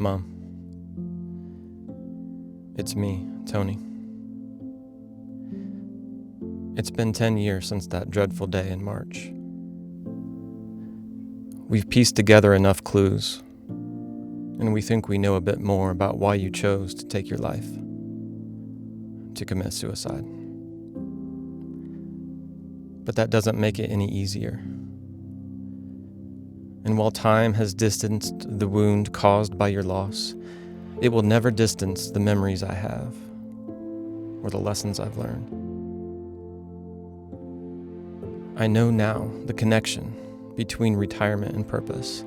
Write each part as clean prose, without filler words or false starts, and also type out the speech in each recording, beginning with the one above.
Mom, it's me, Tony. It's been 10 years since that dreadful day in March. We've pieced together enough clues, and we think we know a bit more about why you chose to take your life, to commit suicide. But that doesn't make it any easier. And while time has distanced the wound caused by your loss, it will never distance the memories I have or the lessons I've learned. I know now the connection between retirement and purpose.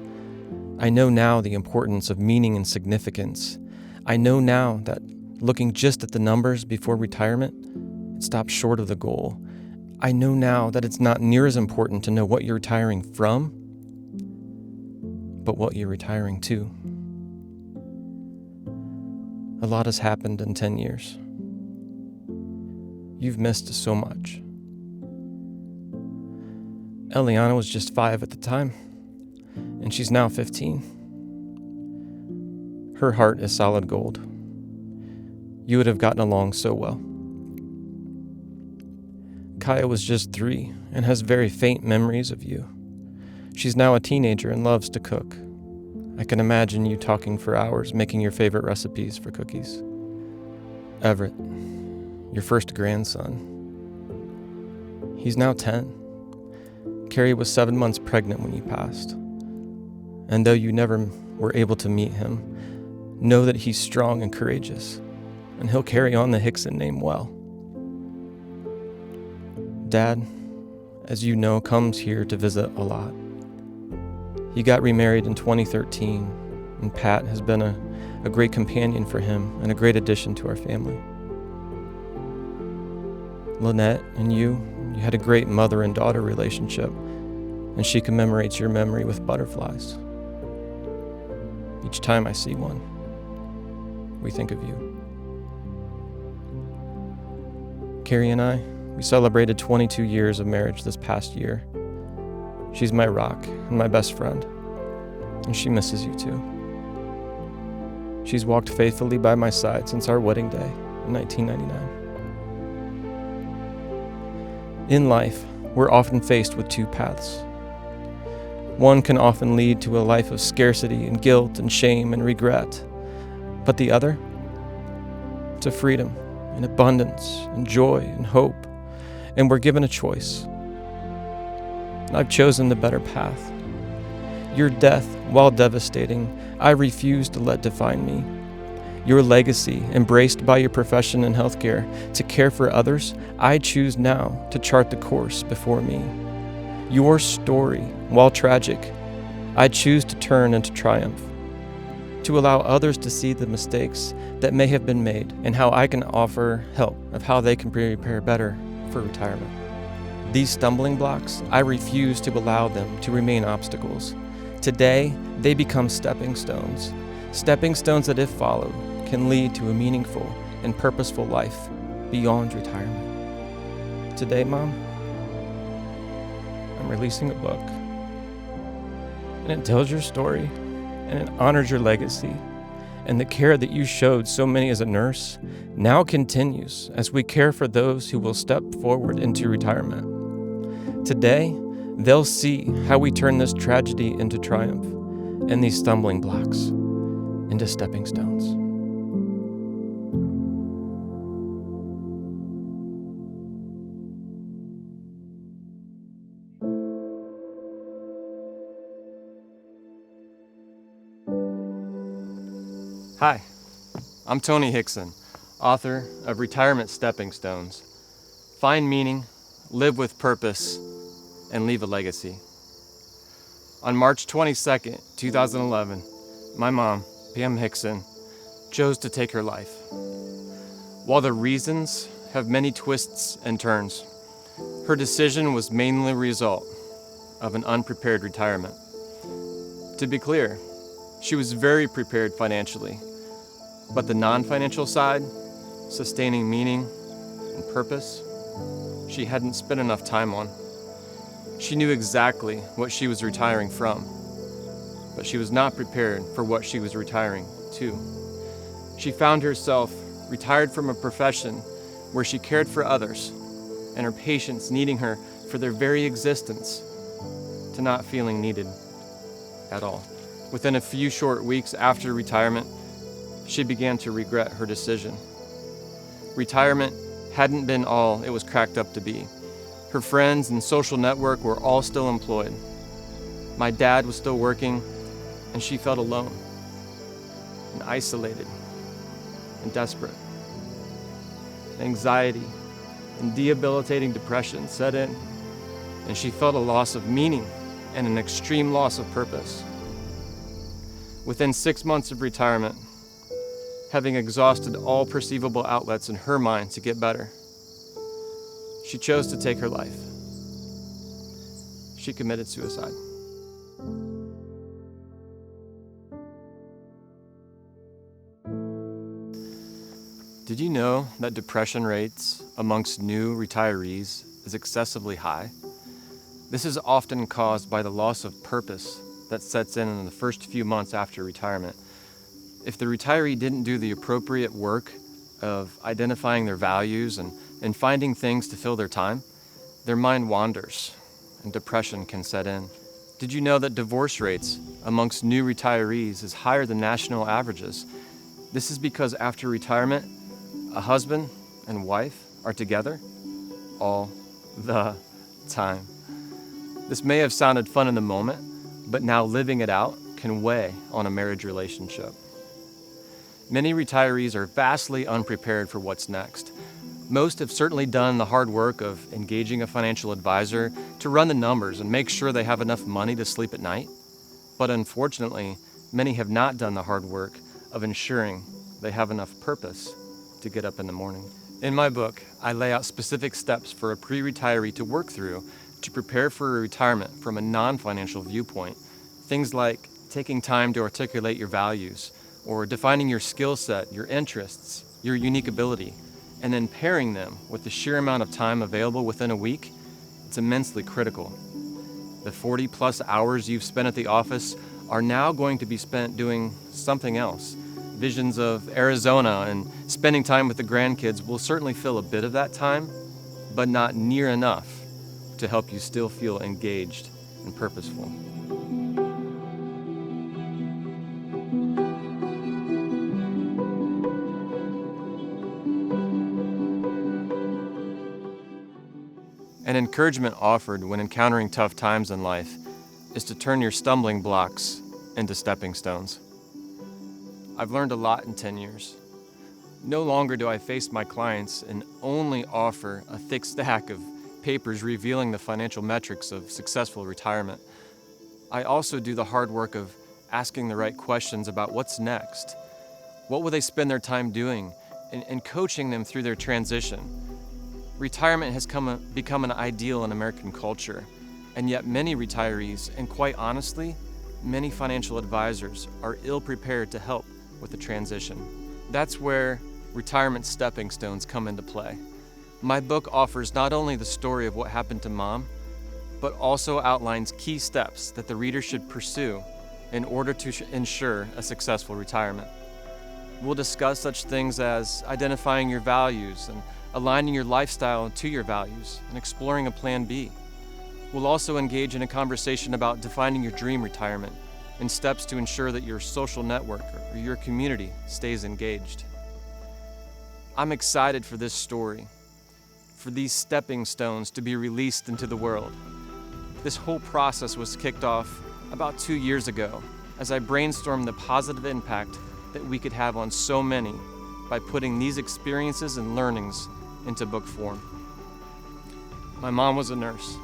I know now the importance of meaning and significance. I know now that looking just at the numbers before retirement, it stops short of the goal. I know now that it's not near as important to know what you're retiring from, but what you're retiring to. A lot has happened in 10 years. You've missed so much. Eliana was just 5 at the time, and she's now 15. Her heart is solid gold. You would have gotten along so well. Kaya was just 3 and has very faint memories of you. She's now a teenager and loves to cook. I can imagine you talking for hours, making your favorite recipes for cookies. Everett, your first grandson. He's now 10. Carrie was 7 months pregnant when you passed. And though you never were able to meet him, know that he's strong and courageous, and he'll carry on the Hixon name well. Dad, as you know, comes here to visit a lot. He got remarried in 2013, and Pat has been a great companion for him and a great addition to our family. Lynette and you had a great mother and daughter relationship, and she commemorates your memory with butterflies. Each time I see one, we think of you. Carrie and I, we celebrated 22 years of marriage this past year. She's my rock and my best friend, and she misses you too. She's walked faithfully by my side since our wedding day in 1999. In life, we're often faced with 2 paths. One can often lead to a life of scarcity and guilt and shame and regret, but the other, to freedom and abundance and joy and hope, and we're given a choice. I've chosen the better path. Your death, while devastating, I refuse to let define me. Your legacy, embraced by your profession in healthcare, to care for others, I choose now to chart the course before me. Your story, while tragic, I choose to turn into triumph, to allow others to see the mistakes that may have been made and how I can offer help of how they can prepare better for retirement. These stumbling blocks, I refuse to allow them to remain obstacles. Today, they become stepping stones that if followed, can lead to a meaningful and purposeful life beyond retirement. Today, Mom, I'm releasing a book, and it tells your story, and it honors your legacy, and the care that you showed so many as a nurse now continues as we care for those who will step forward into retirement. Today, they'll see how we turn this tragedy into triumph and these stumbling blocks into stepping stones. Hi, I'm Tony Hixon, author of Retirement Stepping Stones. Find meaning, live with purpose, and leave a legacy. On March 22nd, 2011, my mom, Pam Hixon, chose to take her life. While the reasons have many twists and turns, her decision was mainly a result of an unprepared retirement. To be clear, she was very prepared financially, but the non-financial side, sustaining meaning and purpose, she hadn't spent enough time on. She knew exactly what she was retiring from, but she was not prepared for what she was retiring too. She found herself retired from a profession where she cared for others, and her patients needing her for their very existence, to not feeling needed at all. Within a few short weeks after retirement, she began to regret her decision. Retirement hadn't been all it was cracked up to be. Her friends and social network were all still employed. My dad was still working, and she felt alone and isolated and desperate. Anxiety and debilitating depression set in, and she felt a loss of meaning and an extreme loss of purpose. Within 6 months of retirement, having exhausted all perceivable outlets in her mind to get better, she chose to take her life. She committed suicide. Did you know that depression rates amongst new retirees is excessively high? This is often caused by the loss of purpose that sets in the first few months after retirement. If the retiree didn't do the appropriate work of identifying their values and finding things to fill their time, their mind wanders and depression can set in. Did you know that divorce rates amongst new retirees is higher than national averages? This is because after retirement, a husband and wife are together all the time. This may have sounded fun in the moment, but now living it out can weigh on a marriage relationship. Many retirees are vastly unprepared for what's next. Most have certainly done the hard work of engaging a financial advisor to run the numbers and make sure they have enough money to sleep at night. But unfortunately, many have not done the hard work of ensuring they have enough purpose to get up in the morning. In my book, I lay out specific steps for a pre-retiree to work through to prepare for a retirement from a non-financial viewpoint. Things like taking time to articulate your values, or defining your skill set, your interests, your unique ability, and then pairing them with the sheer amount of time available within a week. It's immensely critical. The 40+ hours you've spent at the office are now going to be spent doing something else. Visions of Arizona and spending time with the grandkids will certainly fill a bit of that time, but not near enough to help you still feel engaged and purposeful. An encouragement offered when encountering tough times in life is to turn your stumbling blocks into stepping stones. I've learned a lot in 10 years. No longer do I face my clients and only offer a thick stack of papers revealing the financial metrics of successful retirement. I also do the hard work of asking the right questions about what's next. What will they spend their time doing, and coaching them through their transition. Retirement has become an ideal in American culture, and yet many retirees, and quite honestly, many financial advisors are ill-prepared to help with the transition. That's where retirement stepping stones come into play. My book offers not only the story of what happened to Mom, but also outlines key steps that the reader should pursue in order to ensure a successful retirement. We'll discuss such things as identifying your values and aligning your lifestyle to your values and exploring a plan B. We'll also engage in a conversation about defining your dream retirement and steps to ensure that your social network or your community stays engaged. I'm excited for this story, for these stepping stones to be released into the world. This whole process was kicked off about 2 years ago as I brainstormed the positive impact that we could have on so many by putting these experiences and learnings into book form. My mom was a nurse,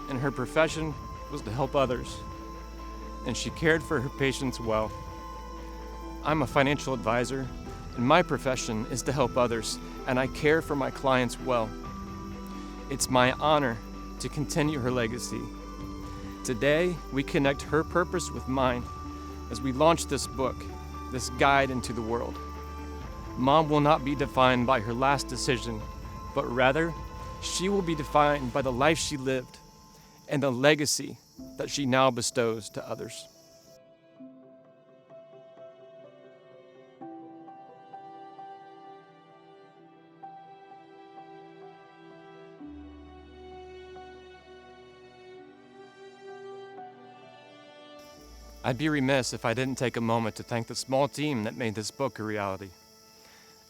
and her profession was to help others, and she cared for her patients well. I'm a financial advisor, and my profession is to help others, and I care for my clients well. It's my honor to continue her legacy. Today, we connect her purpose with mine as we launch this book, this guide into the world. Mom will not be defined by her last decision, but rather, she will be defined by the life she lived and the legacy that she now bestows to others. I'd be remiss if I didn't take a moment to thank the small team that made this book a reality.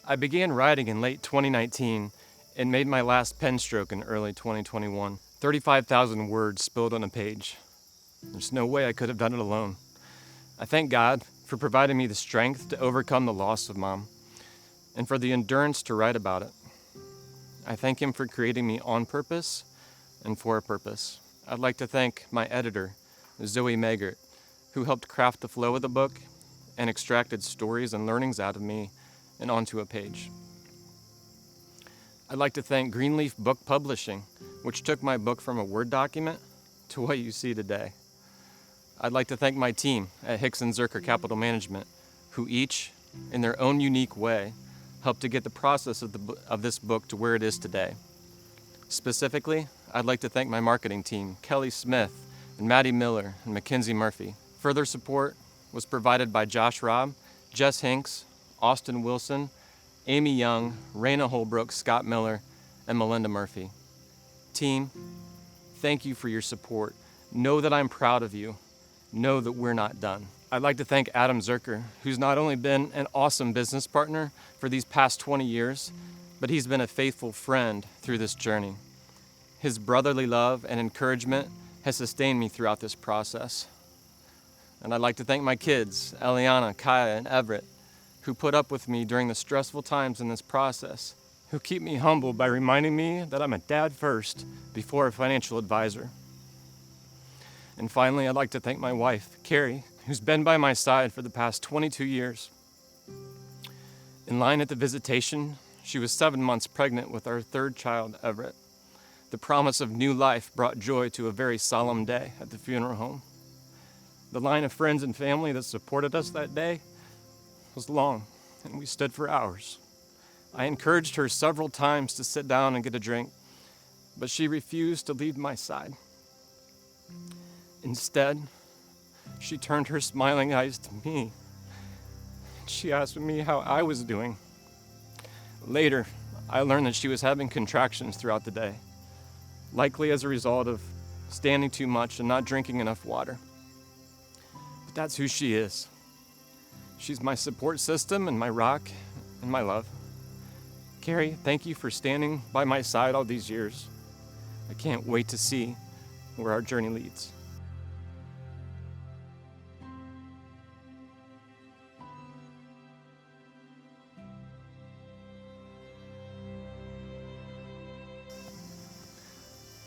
I began writing in late 2019 and made my last pen stroke in early 2021. 35,000 words spilled on a page. There's no way I could have done it alone. I thank God for providing me the strength to overcome the loss of Mom and for the endurance to write about it. I thank Him for creating me on purpose and for a purpose. I'd like to thank my editor, Zoe Megert, who helped craft the flow of the book and extracted stories and learnings out of me and onto a page. I'd like to thank Greenleaf Book Publishing, which took my book from a Word document to what you see today. I'd like to thank my team at Hixon Zuercher Capital Management, who each, in their own unique way, helped to get the process of this book to where it is today. Specifically, I'd like to thank my marketing team, Kelly Smith and Maddie Miller and Mackenzie Murphy. Further support was provided by Josh Robb, Jess Hinks, Austin Wilson, Amy Young, Raina Holbrook, Scott Miller, and Melinda Murphy. Team, thank you for your support. Know that I'm proud of you. Know that we're not done. I'd like to thank Adam Zuercher, who's not only been an awesome business partner for these past 20 years, but he's been a faithful friend through this journey. His brotherly love and encouragement has sustained me throughout this process. And I'd like to thank my kids, Eliana, Kaya, and Everett, who put up with me during the stressful times in this process, who keep me humble by reminding me that I'm a dad first before a financial advisor. And finally, I'd like to thank my wife, Carrie, who's been by my side for the past 22 years. In line at the visitation, she was 7 months pregnant with our third child, Everett. The promise of new life brought joy to a very solemn day at the funeral home. The line of friends and family that supported us that day was long, and we stood for hours. I encouraged her several times to sit down and get a drink, but she refused to leave my side. Instead, she turned her smiling eyes to me. She asked me how I was doing. Later, I learned that she was having contractions throughout the day, likely as a result of standing too much and not drinking enough water. But that's who she is. She's my support system and my rock and my love. Carrie, thank you for standing by my side all these years. I can't wait to see where our journey leads.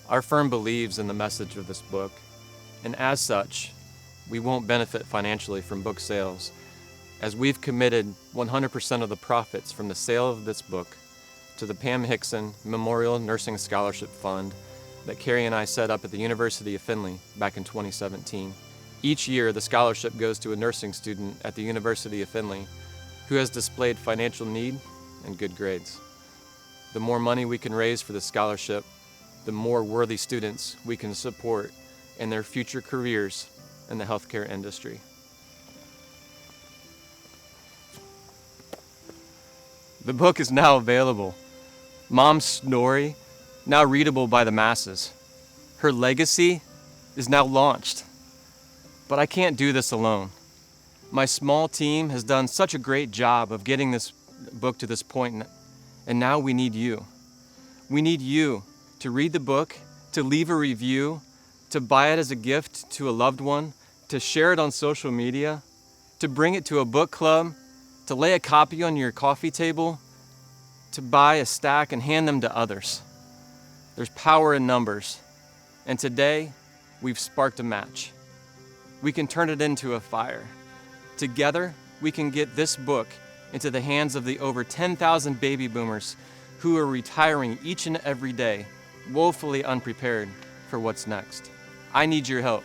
Our firm believes in the message of this book, and as such, we won't benefit financially from book sales, as we've committed 100% of the profits from the sale of this book to the Pam Hixon Memorial Nursing Scholarship Fund that Carrie and I set up at the University of Findlay back in 2017. Each year, the scholarship goes to a nursing student at the University of Findlay who has displayed financial need and good grades. The more money we can raise for the scholarship, the more worthy students we can support in their future careers in the healthcare industry. The book is now available. Mom's story, now readable by the masses. Her legacy is now launched. But I can't do this alone. My small team has done such a great job of getting this book to this point, and now we need you. We need you to read the book, to leave a review, to buy it as a gift to a loved one, to share it on social media, to bring it to a book club, to lay a copy on your coffee table, to buy a stack and hand them to others. There's power in numbers, and today we've sparked a match. We can turn it into a fire. Together, we can get this book into the hands of the over 10,000 baby boomers who are retiring each and every day, woefully unprepared for what's next. I need your help.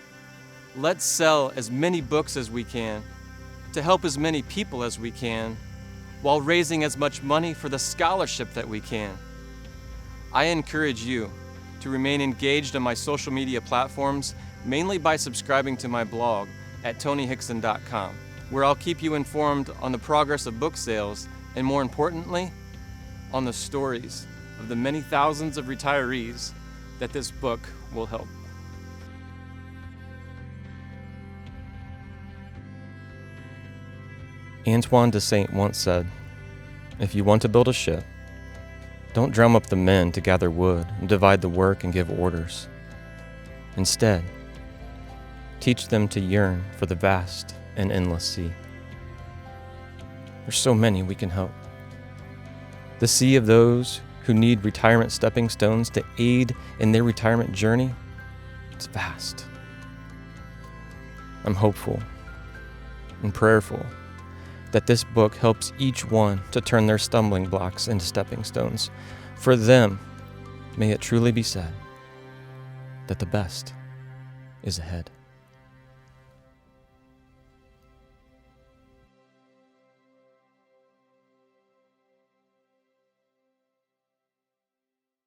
Let's sell as many books as we can to help as many people as we can while raising as much money for the scholarship that we can. I encourage you to remain engaged on my social media platforms, mainly by subscribing to my blog at tonyhixon.com, where I'll keep you informed on the progress of book sales and, more importantly, on the stories of the many thousands of retirees that this book will help. Antoine de Saint once said, "If you want to build a ship, don't drum up the men to gather wood and divide the work and give orders. Instead, teach them to yearn for the vast and endless sea." There's so many we can help. The sea of those who need retirement stepping stones to aid in their retirement journey, it's vast. I'm hopeful and prayerful that this book helps each one to turn their stumbling blocks into stepping stones. For them, may it truly be said that the best is ahead.